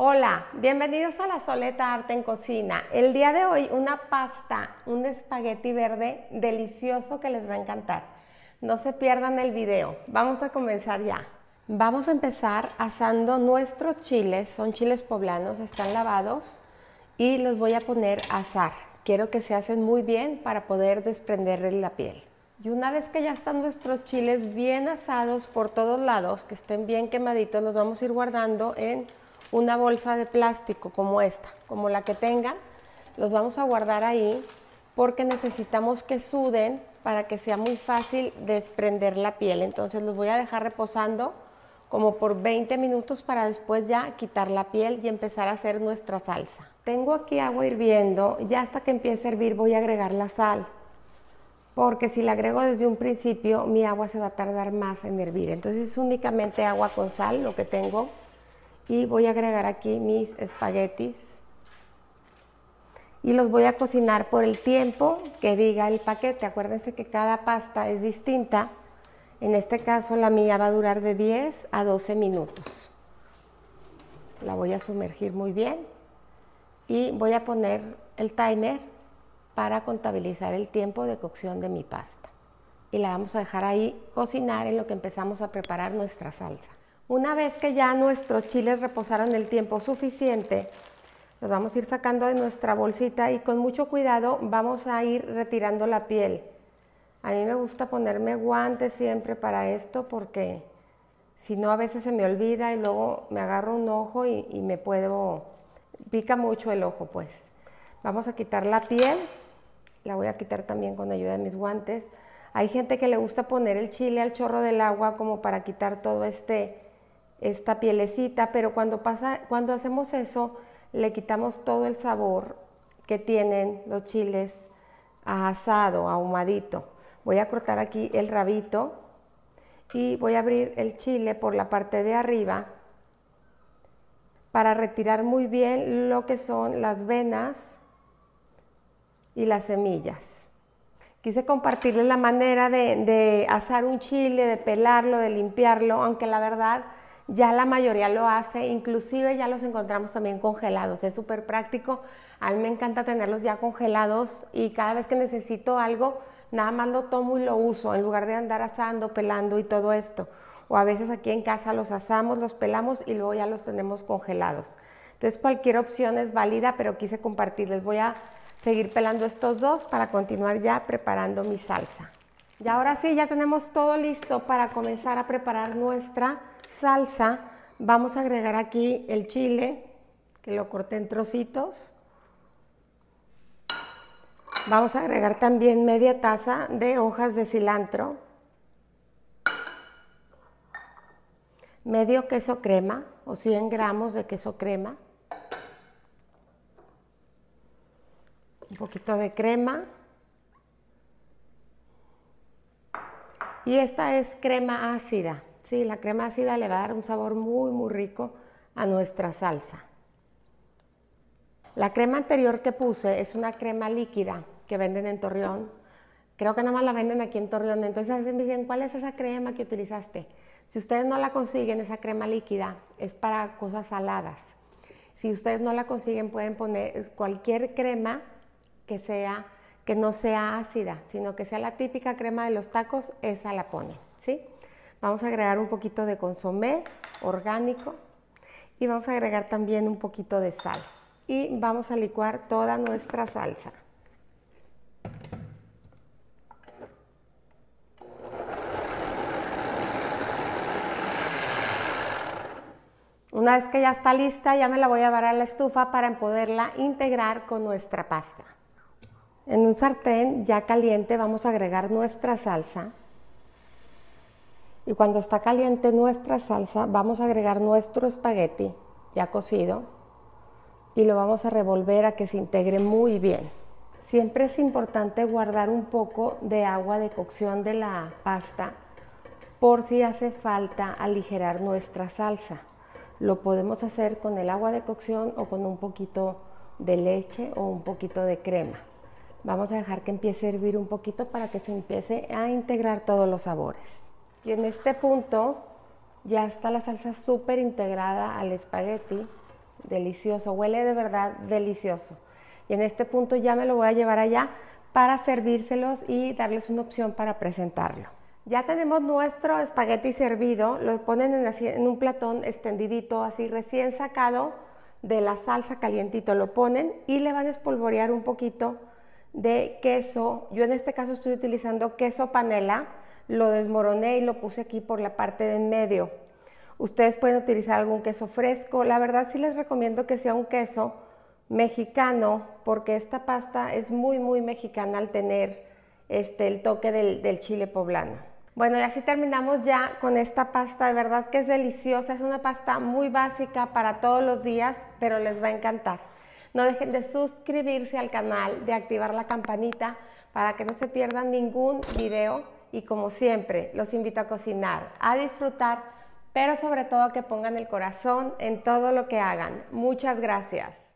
Hola, bienvenidos a La Soleta Arte en Cocina. El día de hoy una pasta, un espagueti verde delicioso que les va a encantar. No se pierdan el video. Vamos a comenzar ya. Vamos a empezar asando nuestros chiles. Son chiles poblanos, están lavados y los voy a poner a asar. Quiero que se hacen muy bien para poder desprenderle la piel. Y una vez que ya están nuestros chiles bien asados por todos lados, que estén bien quemaditos, los vamos a ir guardando en una bolsa de plástico como esta, como la que tengan. Los vamos a guardar ahí porque necesitamos que suden para que sea muy fácil desprender la piel. Entonces los voy a dejar reposando como por 20 minutos para después ya quitar la piel y empezar a hacer nuestra salsa. Tengo aquí agua hirviendo, ya hasta que empiece a hervir voy a agregar la sal, porque si la agrego desde un principio mi agua se va a tardar más en hervir. Entonces es únicamente agua con sal lo que tengo. Y voy a agregar aquí mis espaguetis y los voy a cocinar por el tiempo que diga el paquete. Acuérdense que cada pasta es distinta. En este caso la mía va a durar de 10 a 12 minutos. La voy a sumergir muy bien y voy a poner el timer para contabilizar el tiempo de cocción de mi pasta. Y la vamos a dejar ahí cocinar en lo que empezamos a preparar nuestra salsa. Una vez que ya nuestros chiles reposaron el tiempo suficiente, los vamos a ir sacando de nuestra bolsita y con mucho cuidado vamos a ir retirando la piel. A mí me gusta ponerme guantes siempre para esto porque si no a veces se me olvida y luego me agarro un ojo y pica mucho el ojo pues. Vamos a quitar la piel, la voy a quitar también con ayuda de mis guantes. Hay gente que le gusta poner el chile al chorro del agua como para quitar todo esta pielecita, pero cuando hacemos eso, le quitamos todo el sabor que tienen los chiles a asado, ahumadito. Voy a cortar aquí el rabito y voy a abrir el chile por la parte de arriba para retirar muy bien lo que son las venas y las semillas. Quise compartirles la manera de asar un chile, de pelarlo, de limpiarlo, aunque la verdad ya la mayoría lo hace, inclusive ya los encontramos también congelados, es súper práctico. A mí me encanta tenerlos ya congelados y cada vez que necesito algo, nada más lo tomo y lo uso, en lugar de andar asando, pelando y todo esto. O a veces aquí en casa los asamos, los pelamos y luego ya los tenemos congelados. Entonces cualquier opción es válida, pero quise compartirles. Voy a seguir pelando estos dos para continuar ya preparando mi salsa. Y ahora sí, ya tenemos todo listo para comenzar a preparar nuestra salsa. Vamos a agregar aquí el chile, que lo corté en trocitos. Vamos a agregar también media taza de hojas de cilantro, medio queso crema o 100 gramos de queso crema, un poquito de crema. Y esta es crema ácida. Sí, la crema ácida le va a dar un sabor muy rico a nuestra salsa. La crema anterior que puse es una crema líquida que venden en Torreón. Creo que nada más la venden aquí en Torreón. Entonces a veces me dicen, ¿cuál es esa crema que utilizaste? Si ustedes no la consiguen, esa crema líquida es para cosas saladas. Si ustedes no la consiguen, pueden poner cualquier crema que no sea ácida, sino que sea la típica crema de los tacos, esa la ponen, ¿sí? Vamos a agregar un poquito de consomé orgánico y vamos a agregar también un poquito de sal. Y vamos a licuar toda nuestra salsa. Una vez que ya está lista, ya me la voy a llevar a la estufa para poderla integrar con nuestra pasta. En un sartén ya caliente vamos a agregar nuestra salsa. Y cuando está caliente nuestra salsa, vamos a agregar nuestro espagueti ya cocido y lo vamos a revolver a que se integre muy bien. Siempre es importante guardar un poco de agua de cocción de la pasta por si hace falta aligerar nuestra salsa. Lo podemos hacer con el agua de cocción o con un poquito de leche o un poquito de crema. Vamos a dejar que empiece a hervir un poquito para que se empiece a integrar todos los sabores. Y en este punto ya está la salsa súper integrada al espagueti. delicioso, huele de verdad delicioso. Y en este punto ya me lo voy a llevar allá para servírselos y darles una opción para presentarlo. Ya tenemos nuestro espagueti servido, lo ponen en un platón extendidito, así recién sacado de la salsa calientito, lo ponen y le van a espolvorear un poquito de queso. Yo en este caso estoy utilizando queso panela, lo desmoroné y lo puse aquí por la parte de en medio. Ustedes pueden utilizar algún queso fresco, la verdad sí les recomiendo que sea un queso mexicano porque esta pasta es muy mexicana al tener el toque del chile poblano. Bueno, y así terminamos ya con esta pasta, de verdad que es deliciosa, es una pasta muy básica para todos los días, pero les va a encantar. No dejen de suscribirse al canal, de activar la campanita para que no se pierdan ningún video y como siempre, los invito a cocinar, a disfrutar, pero sobre todo a que pongan el corazón en todo lo que hagan. Muchas gracias.